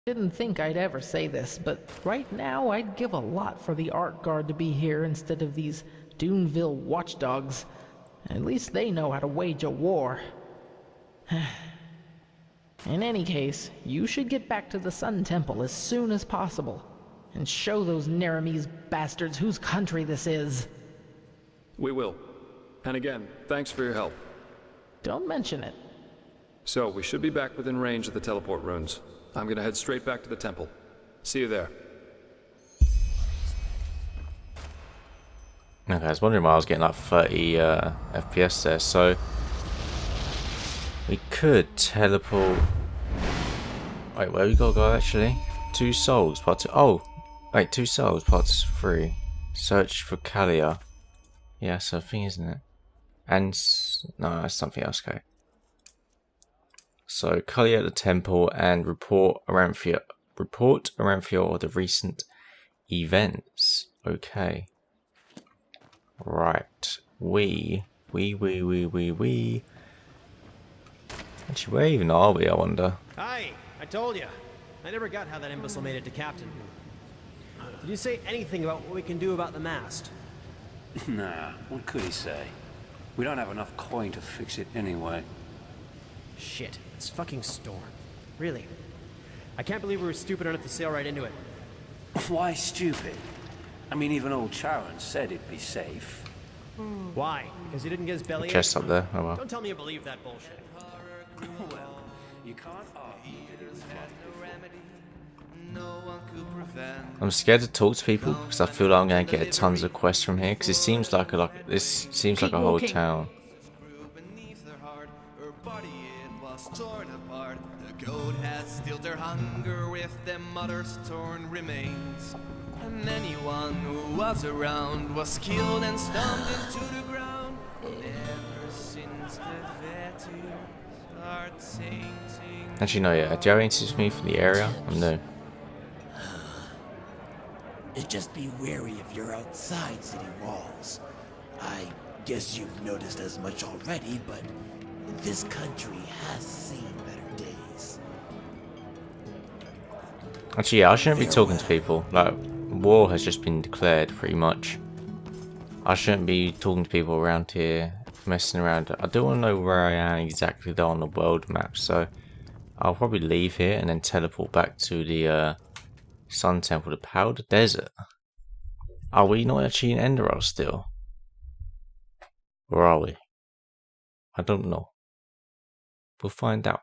Didn't think I'd ever say this, but right now I'd give a lot for the Art Guard to be here instead of these Duneville watchdogs. At least they know how to wage a war. In any case, you should get back to the Sun Temple as soon as possible, and show those Neremese bastards whose country this is. We will. And again, thanks for your help. Don't mention it. So, we should be back within range of the teleport runes. I'm gonna head straight back to the temple. See you there. Okay, I was wondering why I was getting like 30 FPS there, so we could teleport. Wait, where we gotta go actually? 2 souls, part 2. Oh, wait, 2 souls, part 3. Search for Kalia. Yeah, that's a thing, isn't it? And no, that's something else. Okay. So Kalia at the temple and report Aranthia of the recent events. Okay. Right. We. Actually, where even are we, I wonder? Hi, I told you. I never got how that imbecile made it to captain. Did you say anything about what we can do about the mast? Nah, what could he say? We don't have enough coin to fix it anyway. Shit, it's fucking Storm. Really? I can't believe we were stupid enough to sail right into it. Why stupid? I mean, even old Charon said it'd be safe. Why? Because he didn't get his belly Chest out? up there. Oh well. Don't tell me you believe that bullshit. Well, you can't argue that it was I'm scared to talk to people because I feel like I'm going to get tons of quests from here because it seems like this seems like a whole town. Torn apart, the goat has stilled their hunger with them mother's torn remains. And anyone who was around was killed and stunned into the ground. Ever since the veterans start singing. Actually, no, yeah. Do you have anything for me from the area? I'm new. Just be wary of your outside city walls. I guess you've noticed as much already, but this country has seen better days. Actually, yeah, I shouldn't be talking to people. Like, war has just been declared, pretty much. I shouldn't be talking to people around here, messing around. I do want to know where I am exactly though on the world map, so I'll probably leave here and then teleport back to the Sun Temple, the Powder Desert. Are we not actually in Enderal still? Or are we? I don't know. We'll find out.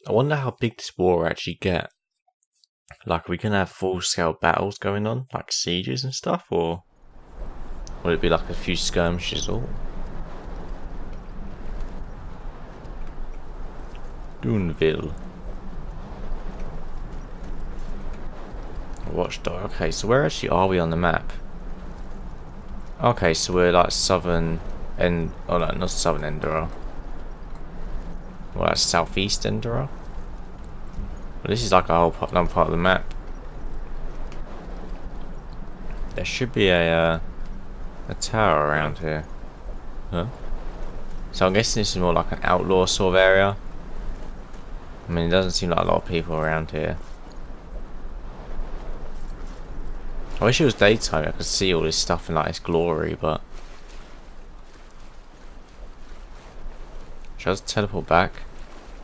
I wonder how big this war will actually get. Like, are we gonna have full-scale battles going on, like sieges and stuff, or would it be like a few skirmishes? Or Duneville. Watchdog. Okay, so where actually are we on the map? Okay, so we're like southern and oh no, not southern Enderal. Well, that's southeast Enderal. Well, this is like a whole another part of the map. There should be a tower around here. Huh? So I'm guessing this is more like an outlaw sort of area. I mean, it doesn't seem like a lot of people around here. I wish it was daytime. I could see all this stuff in like its glory, but should I just teleport back?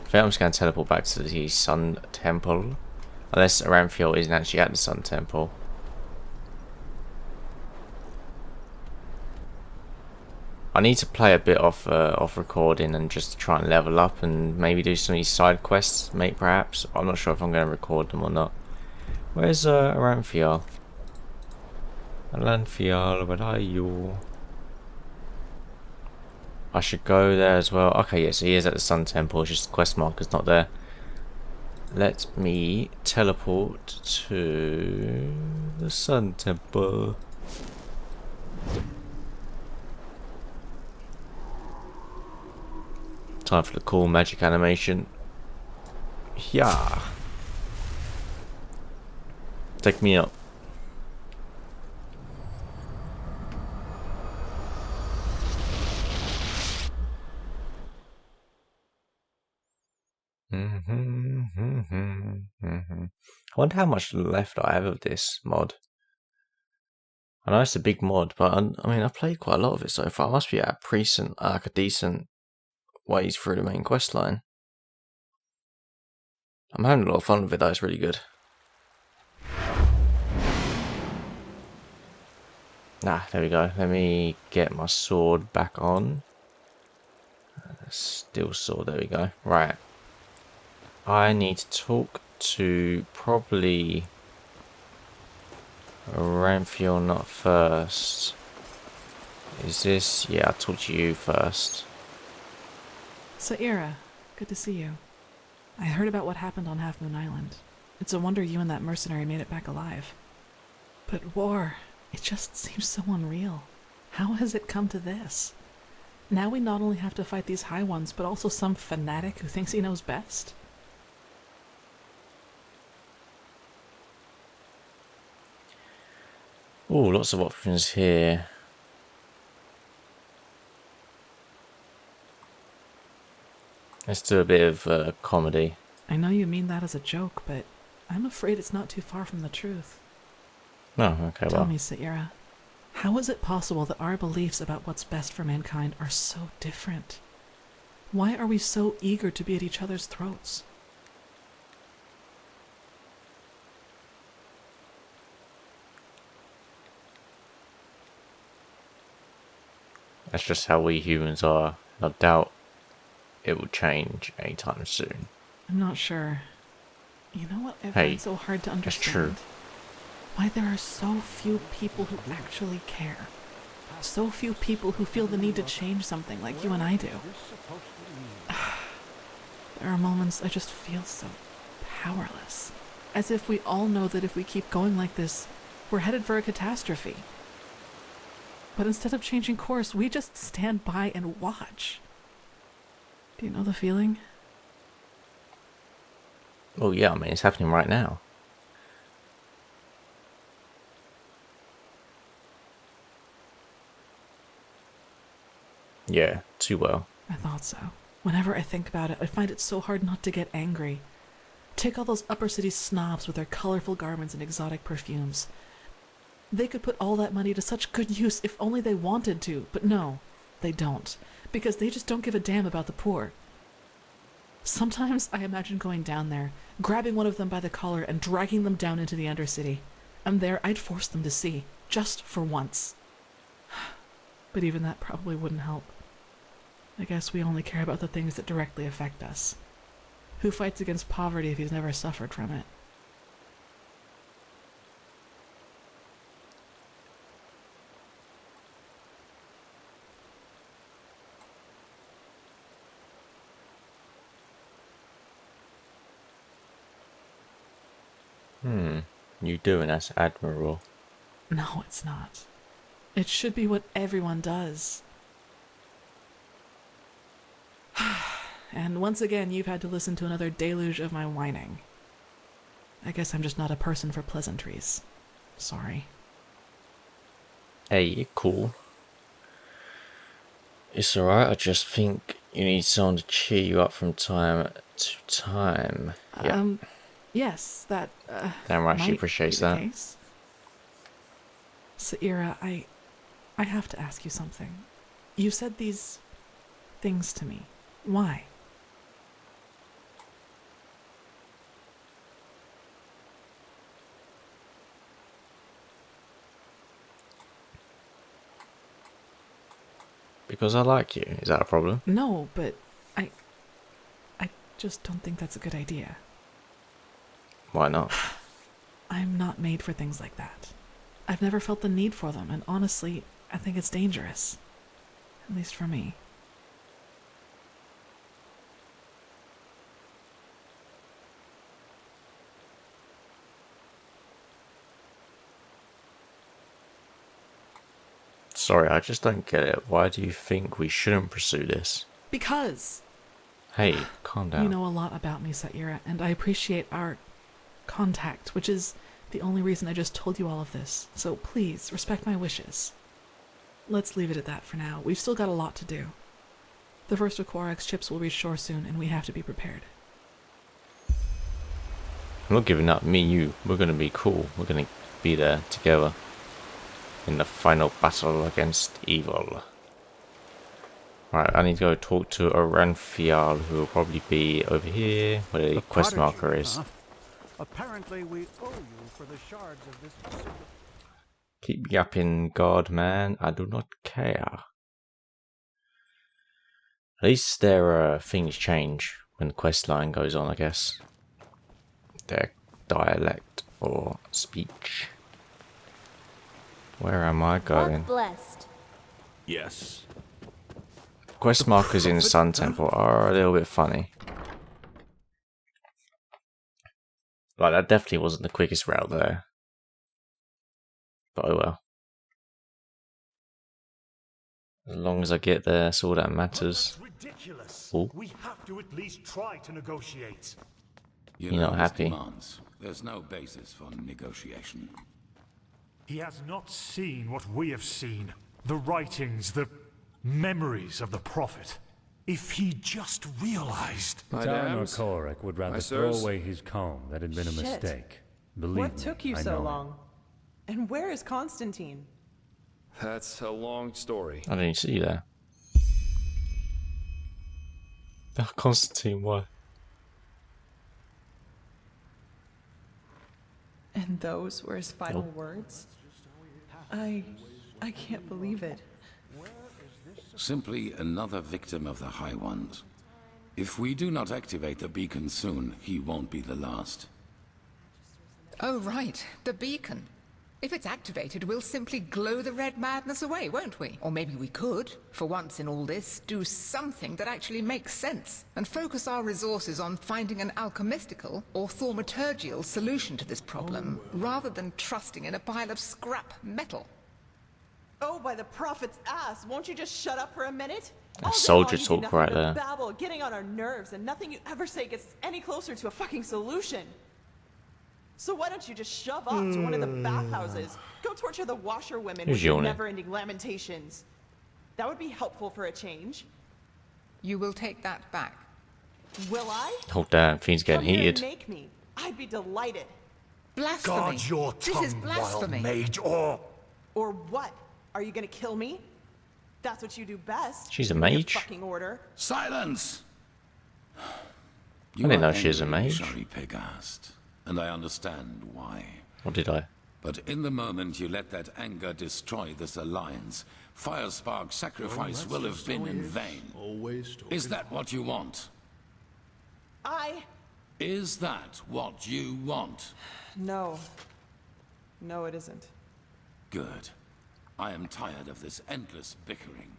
I think I'm just going to teleport back to the Sun Temple, unless Aranthia isn't actually at the Sun Temple. I need to play a bit off recording and just try and level up and maybe do some of these side quests, mate. Perhaps I'm not sure if I'm going to record them or not. Where's Aranthia? Aranthia, where are you? I should go there as well. Okay, yeah, so he is at the Sun Temple, it's just the quest marker's not there. Let me teleport to the Sun Temple. Time for the cool magic animation. Yeah. Take me up. I wonder how much left I have of this mod. I know it's a big mod, but I mean, I've played quite a lot of it so far. I must be at a decent ways through the main quest line. I'm having a lot of fun with it though, it's really good. There we go. Let me get my sword back on. Steel sword, there we go. Right. I need to talk to probably Ramphionot first. Is this? Yeah, I'll talk to you first. Saira, good to see you. I heard about what happened on Half Moon Island. It's a wonder you and that mercenary made it back alive. But war, it just seems so unreal. How has it come to this? Now we not only have to fight these High Ones, but also some fanatic who thinks he knows best? Oh, lots of options here. Let's do a bit of comedy. I know you mean that as a joke, but I'm afraid it's not too far from the truth. Oh, okay, Tell well. me, Saira, how is it possible that our beliefs about what's best for mankind are so different? Why are we so eager to be at each other's throats? That's just how we humans are. I doubt it will change anytime soon. I'm not sure. You know what I Hey, find so hard to that's understand? true. Why there are so few people who actually care. So few people who feel the need to change something like you and I do. There are moments I just feel so powerless. As if we all know that if we keep going like this, we're headed for a catastrophe. But instead of changing course, we just stand by and watch. Do you know the feeling? Oh yeah, I mean, it's happening right now. Yeah, too well. I thought so. Whenever I think about it, I find it so hard not to get angry. Take all those upper city snobs with their colorful garments and exotic perfumes. They could put all that money to such good use if only they wanted to, but no, they don't, because they just don't give a damn about the poor. Sometimes I imagine going down there, grabbing one of them by the collar and dragging them down into the Undercity. And there I'd force them to see, just for once. But even that probably wouldn't help. I guess we only care about the things that directly affect us. Who fights against poverty if he's never suffered from it? You do, and that's admirable. No, it's not. It should be what everyone does. And once again, you've had to listen to another deluge of my whining. I guess I'm just not a person for pleasantries. Sorry. Hey, you're cool. It's alright, I just think you need someone to cheer you up from time to time. Yeah. Yes, that, Damn right, she might appreciates be the that. case. Saira, I have to ask you something. You said these things to me. Why? Because I like you. Is that a problem? No, but I just don't think that's a good idea. Why not? I'm not made for things like that. I've never felt the need for them, and honestly, I think it's dangerous. At least for me. Sorry, I just don't get it. Why do you think we shouldn't pursue this? Because Hey, calm down. you know a lot about me, Saira, and I appreciate our contact, which is the only reason I just told you all of this. So please, respect my wishes. Let's leave it at that for now. We've still got a lot to do. The first of Quarak's ships will reach shore soon, and we have to be prepared. I'm not giving up. Me and you, we're gonna be cool. We're gonna be there together in the final battle against evil. Right, I need to go talk to Oranfial, who will probably be over here, where the quest marker is. Apparently we owe you for the shards of this. Keep yapping, God, man. I do not care. At least their things change when the quest line goes on, I guess. Their dialect or speech. Where am I going? Blessed. Yes. Quest markers in the Sun Temple are a little bit funny. Like, that definitely wasn't the quickest route there. But oh well. As long as I get there, that's all that matters. That's ridiculous. Ooh. We have to at least try to negotiate. You're not happy. Demands. There's no basis for negotiation. He has not seen what we have seen. The writings, the memories of the Prophet. If he just realized... Madams, Korek would rather my throw sirs. away his comb. That had been a Shit. mistake. Believe What me, took you I so know him. long? And where is Constantine? That's a long story. I didn't see you there. Oh, Constantine, why? And those were his final words? I can't believe it. Simply another victim of the High Ones. If we do not activate the beacon soon, he won't be the last. Oh, right. The beacon. If it's activated, we'll simply glow the red madness away, won't we? Or maybe we could, for once in all this, do something that actually makes sense and focus our resources on finding an alchemistical or thaumaturgical solution to this problem, rather than trusting in a pile of scrap metal. Oh, by the Prophet's ass! Won't you just shut up for a minute? A soldier talk right there. Babble, getting on our nerves, and nothing you ever say gets us any closer to a fucking solution. So why don't you just shove off to one of the bathhouses? Go torture the washerwomen with your never-ending lamentations. That would be helpful for a change. You will take that back. Will I? Oh damn, things getting Come here and heated. make me. I'd be delighted. Blasphemy. Guard your This tongue, is blasphemy. wild mage, or... Or what? Are you gonna kill me? That's what you do best. She's a Give me mage? fucking order. Silence! I didn't know she was a angry, mage. Sorry, Pegast, and I understand why. What did I? But in the moment you let that anger destroy this alliance, Firespark's sacrifice will have been in vain. Is that what you want? Is that what you want? No. No, it isn't. Good. I am tired of this endless bickering.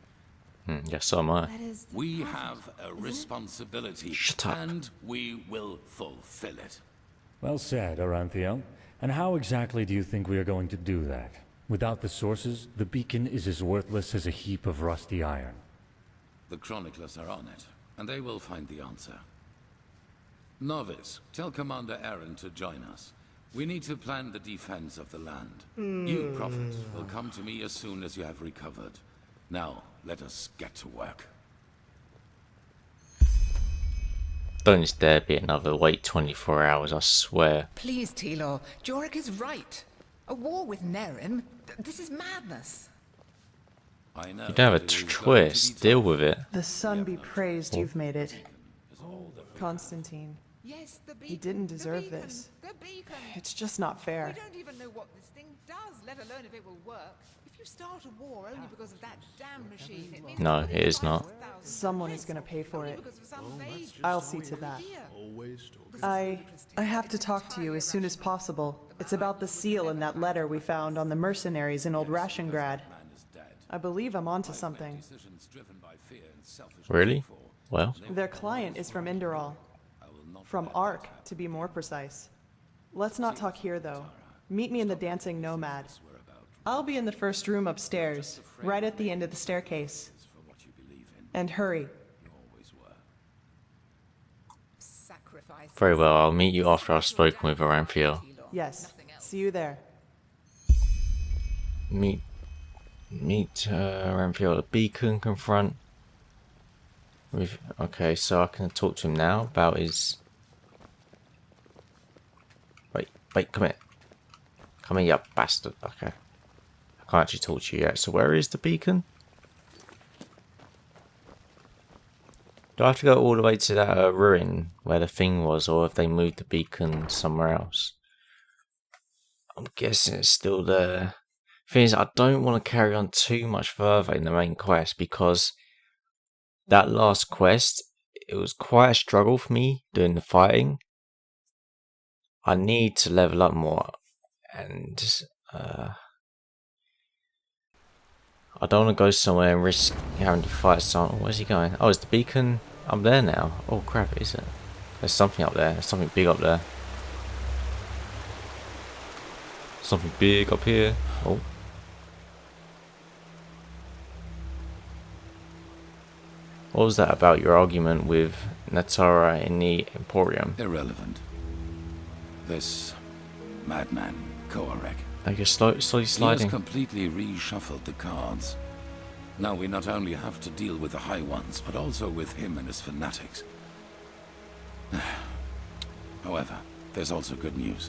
Yes, so am I. We have a responsibility, Shut up. and we will fulfill it. Well said, Oranthiel. And how exactly do you think we are going to do that? Without the sources, the beacon is as worthless as a heap of rusty iron. The chroniclers are on it, and they will find the answer. Novice, tell Commander Aaron to join us. We need to plan the defense of the land. You, Prophet, will come to me as soon as you have recovered. Now, let us get to work. Don't dare be another wait 24 hours, I swear. Please, Tilor. Jorik is right. A war with Nerim? This is madness. I know. You don't have a choice. Deal with it. The sun be praised you've made it. Constantine. Yes, the beacon. He didn't deserve this. The beacon. It's just not fair. We don't even know what this thing does, let alone if it will work. If you start a war only because of that damn machine, it means No, it is not. Someone is going to pay for it. I'll see to that. I have to talk to you as soon as possible. It's about the seal in that letter we found on the mercenaries in Old Rashengrad. I believe I'm onto something. Really? Well, Their client is from Enderal. From Ark, to be more precise. Let's not talk here, though. Meet me in the Dancing Nomad. I'll be in the first room upstairs, right at the end of the staircase. And hurry. very well. I'll meet you after I've spoken with Oranfiel. Yes. See you there. Meet Oranfiel at the beacon, confront. Okay, so I can talk to him now about his Wait, come here. Come here, you bastard. Okay. I can't actually talk to you yet. So where is the beacon? Do I have to go all the way to that ruin where the thing was, or have they moved the beacon somewhere else? I'm guessing it's still there. Thing is, I don't want to carry on too much further in the main quest because that last quest, it was quite a struggle for me doing the fighting. I need to level up more, and I don't want to go somewhere and risk having to fight someone. Where's he going? Oh, is the beacon up there now? Oh crap, is it? There's something up there. There's something big up there. Something big up here. Oh. What was that about your argument with Natara in the Emporium? Irrelevant. This madman, Koarek. Like you're slowly He sliding. has completely reshuffled the cards. Now we not only have to deal with the High Ones, but also with him and his fanatics. However, there's also good news.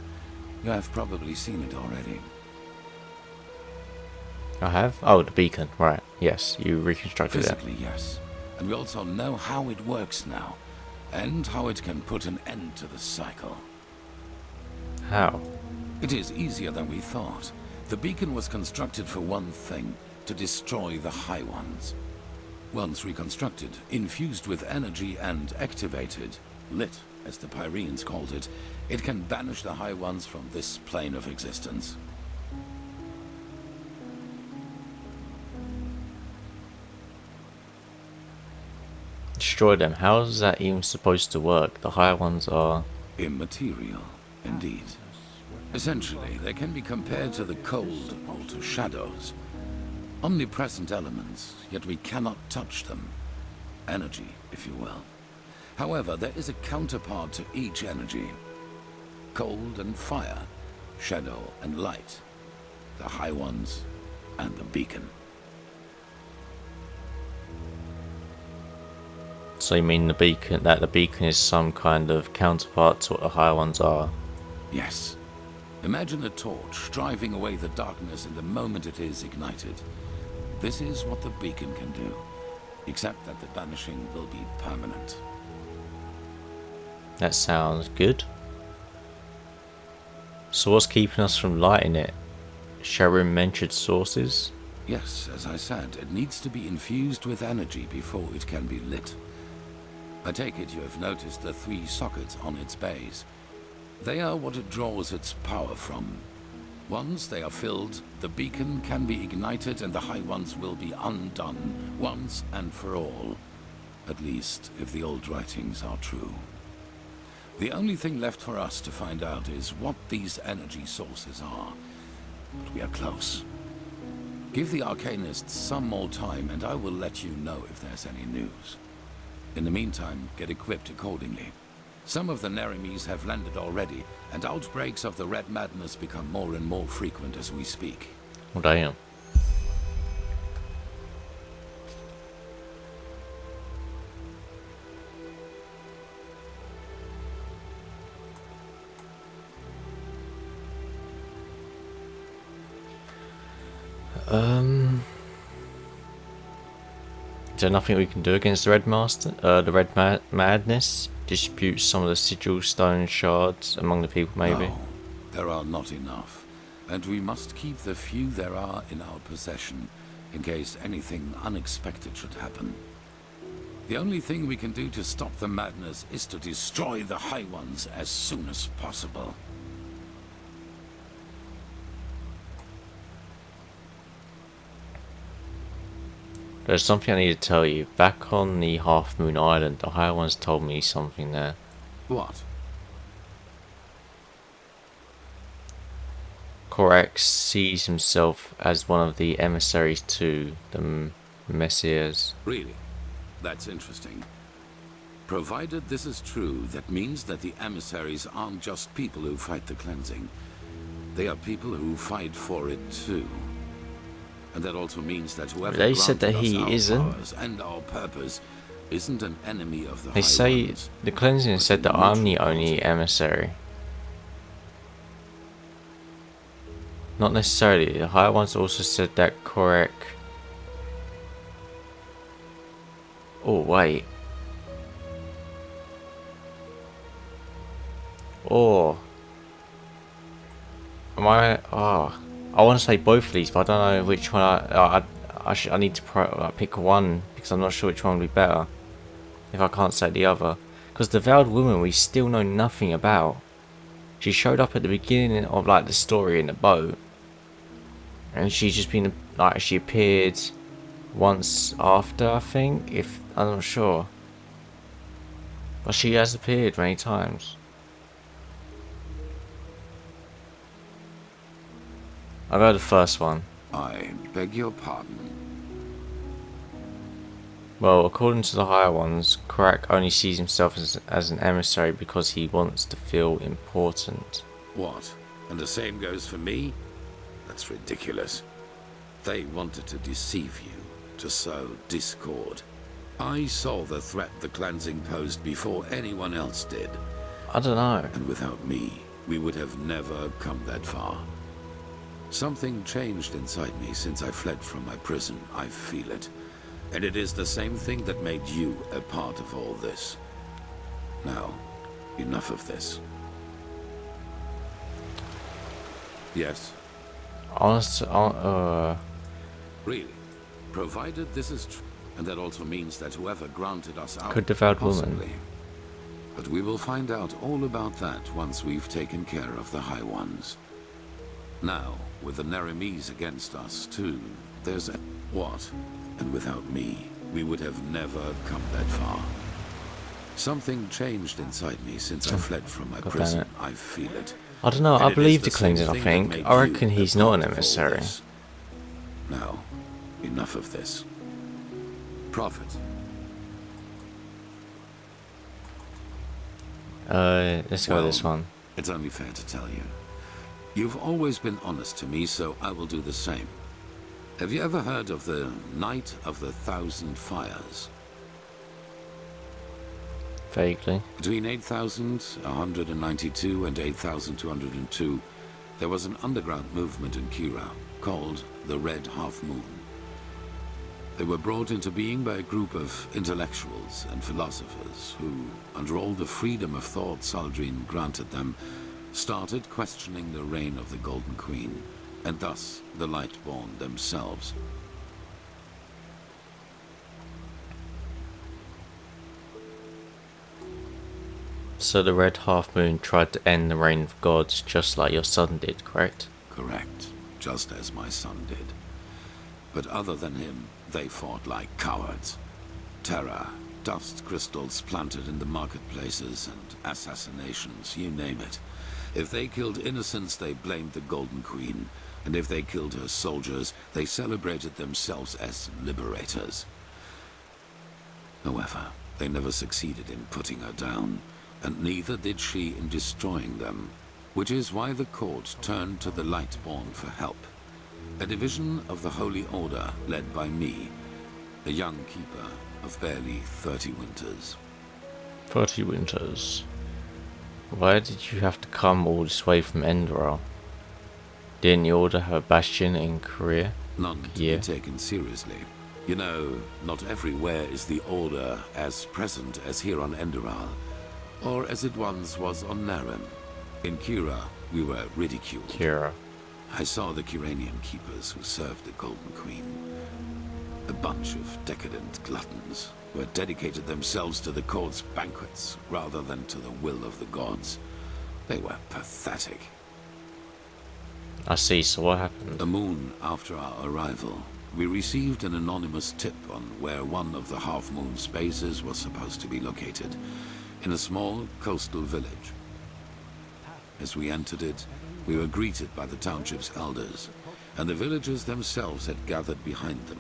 You have probably seen it already. I have? Oh, the beacon. Right. Yes, you reconstructed it. Physically, yes. And we also know how it works now, and how it can put an end to the cycle. How? It is easier than we thought. The beacon was constructed for one thing, to destroy the High Ones. Once reconstructed, infused with energy and activated, lit, as the Pyreans called it, it can banish the High Ones from this plane of existence. Destroy them. How is that even supposed to work? The higher ones are immaterial, indeed. Essentially, they can be compared to the cold or to shadows. Omnipresent elements, yet we cannot touch them. Energy, if you will. However, there is a counterpart to each energy. Cold and fire, shadow and light. The High Ones and the beacon. So you mean the beacon is some kind of counterpart to what the higher ones are? Yes. Imagine a torch driving away the darkness in the moment it is ignited. This is what the beacon can do, except that the banishing will be permanent. That sounds good. So what's keeping us from lighting it? Skyrim mentioned sources? Yes, as I said, it needs to be infused with energy before it can be lit. I take it you have noticed the 3 sockets on its base. They are what it draws its power from. Once they are filled, the beacon can be ignited and the High Ones will be undone, once and for all. At least, if the old writings are true. The only thing left for us to find out is what these energy sources are. But we are close. Give the Arcanists some more time and I will let you know if there's any news. In the meantime, get equipped accordingly. Some of the Nerimes have landed already, and outbreaks of the Red Madness become more and more frequent as we speak. Oh, damn. Is there nothing we can do against the Red Master? The Red Madness? Dispute some of the sigil stone shards among the people, maybe? No, there are not enough. And we must keep the few there are in our possession, in case anything unexpected should happen. The only thing we can do to stop the madness is to destroy the High Ones as soon as possible. There's something I need to tell you. Back on the Half Moon Island, the Higher Ones told me something there. What? Korax sees himself as one of the emissaries to the Messiahs. Really? That's interesting. Provided this is true, that means that the emissaries aren't just people who fight the cleansing. They are people who fight for it too. And that also means that whoever they said that he isn't. And our purpose isn't an enemy of the They High say Ones, the cleansing said that I'm the only emissary. Not necessarily. The higher ones also said that Korek... Oh, wait. Oh. Am I... Oh. I want to say both of these, but I don't know which one I need to pick one, because I'm not sure which one would be better if I can't say the other. Because the Veiled Woman we still know nothing about. She showed up at the beginning of like the story in the boat, and she's just been like, she appeared once after, I think, if I'm not sure, but she has appeared many times. I'll go the first one. I beg your pardon. Well, according to the higher ones, Korak only sees himself as an emissary because he wants to feel important. What? And the same goes for me? That's ridiculous. They wanted to deceive you, to sow discord. I saw the threat the cleansing posed before anyone else did. I don't know. And without me, we would have never come that far. Something changed inside me since I fled from my prison. I feel it. And it is the same thing that made you a part of all this. Now, enough of this. Yes? Really? Provided this is true. And that also means that whoever granted us our... Could the Veiled Woman. But we will find out all about that once we've taken care of the High Ones. Now, with the Naramis against us, too, there's a... What? And without me, we would have never come that far. Something changed inside me since I fled from my prison. I feel it. I don't know, And I it believe is the cleansing, I think. made I you reckon a he's not part an of all emissary. this. Now, enough of this. Prophet. Let's go with this one. It's only fair to tell you. You've always been honest to me, so I will do the same. Have you ever heard of the Night of the Thousand Fires? Vaguely. Between 8,192 and 8,202, there was an underground movement in Kira called the Red Half Moon. They were brought into being by a group of intellectuals and philosophers who, under all the freedom of thought Saldrine granted them, started questioning the reign of the Golden Queen, and thus the Lightborn themselves. So the Red Half Moon tried to end the reign of gods just like your son did, correct? Correct, just as my son did. But other than him, they fought like cowards. Terror, dust crystals planted in the marketplaces, and assassinations, you name it. If they killed innocents, they blamed the Golden Queen, and if they killed her soldiers, they celebrated themselves as liberators. However, they never succeeded in putting her down, and neither did she in destroying them, which is why the court turned to the Lightborn for help. A division of the Holy Order led by me, a young keeper of barely 30 winters. 30 winters. Why did you have to come all this way from Enderal? Didn't the Order have a bastion in Korea? None to be taken seriously. You know, not everywhere is the Order as present as here on Enderal, or as it once was on Narim. In Kira, we were ridiculed. I saw the Kiranian keepers who served the Golden Queen. A bunch of decadent gluttons who had dedicated themselves to the court's banquets rather than to the will of the gods. They were pathetic. I see, so what happened? A moon after our arrival, we received an anonymous tip on where one of the half-moon's bases was supposed to be located, in a small coastal village. As we entered it, we were greeted by the township's elders, and the villagers themselves had gathered behind them.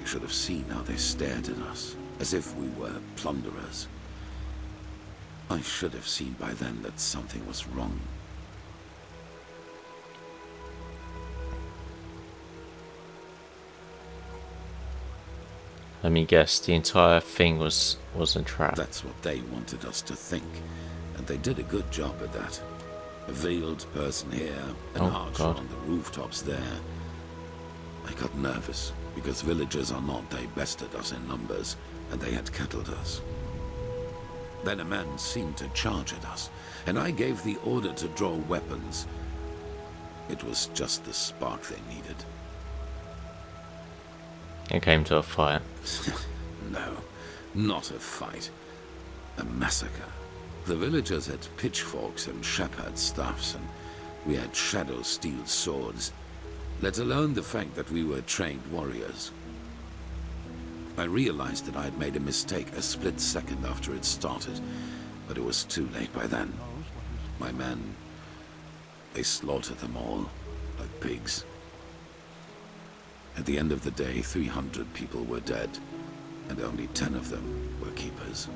You should have seen how they stared at us, as if we were plunderers. I should have seen by then that something was wrong. Let me guess, the entire thing was a trap. That's what they wanted us to think, and they did a good job at that. A veiled person here, an archer on the rooftops there. I got nervous, because villagers are not, they bested us in numbers, and they had kettled us. Then a man seemed to charge at us, and I gave the order to draw weapons. It was just the spark they needed. It came to a fight. No, not a fight. A massacre. The villagers had pitchforks and shepherd staffs, and we had shadow steel swords, let alone the fact that we were trained warriors. I realized that I had made a mistake a split second after it started, but it was too late by then. My men, they slaughtered them all, like pigs. At the end of the day, 300 people were dead, and only 10 of them were keepers.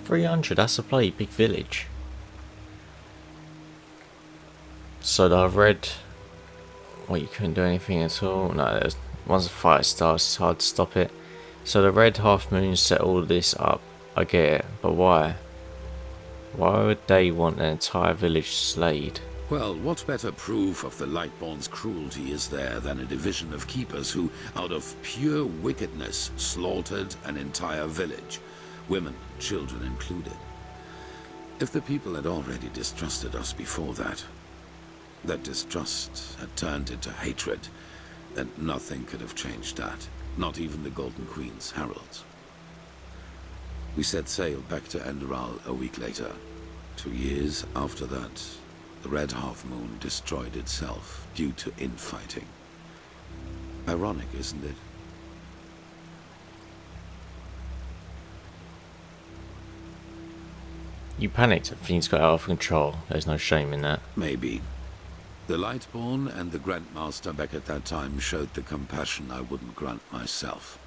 300, that's a bloody big village. So I've read... Well, you couldn't do anything at all. No, once the fight starts, it's hard to stop it. So the Red Half Moon set all this up. I get it, but why? Why would they want an entire village slayed? Well, what better proof of the Lightborn's cruelty is there than a division of keepers who, out of pure wickedness, slaughtered an entire village, women and children included. If the people had already distrusted us before that distrust had turned into hatred, then nothing could have changed that, not even the Golden Queen's heralds. We set sail back to Enderal a week later. 2 years after that, the Red Half Moon destroyed itself due to infighting. Ironic, isn't it? You panicked and things got out of control. There's no shame in that. Maybe. The Lightborn and the Grandmaster back at that time showed the compassion I wouldn't grant myself.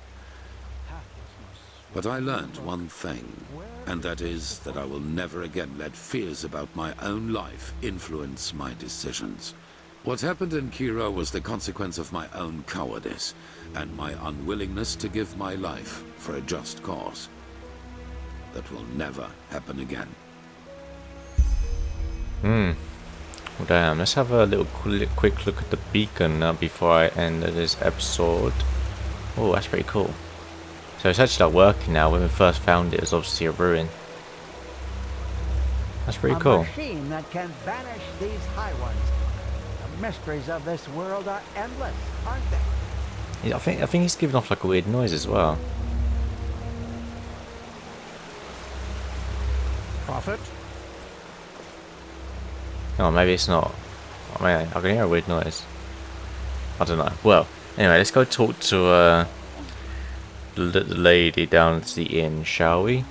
But I learned one thing, and that is that I will never again let fears about my own life influence my decisions. What happened in Kira was the consequence of my own cowardice, and my unwillingness to give my life for a just cause. That will never happen again. Well, damn, let's have a little quick look at the beacon now before I end this episode. Oh, that's pretty cool. So it's actually like working now. When we first found it, it was obviously a ruin. That's pretty cool. A machine that can banish these high ones. The mysteries of this world are endless, aren't they? Yeah, I think he's giving off like a weird noise as well. Prophet? Oh, maybe it's not. I mean, I can hear a weird noise. I don't know. Well, anyway, let's go talk to the lady down at the inn, shall we?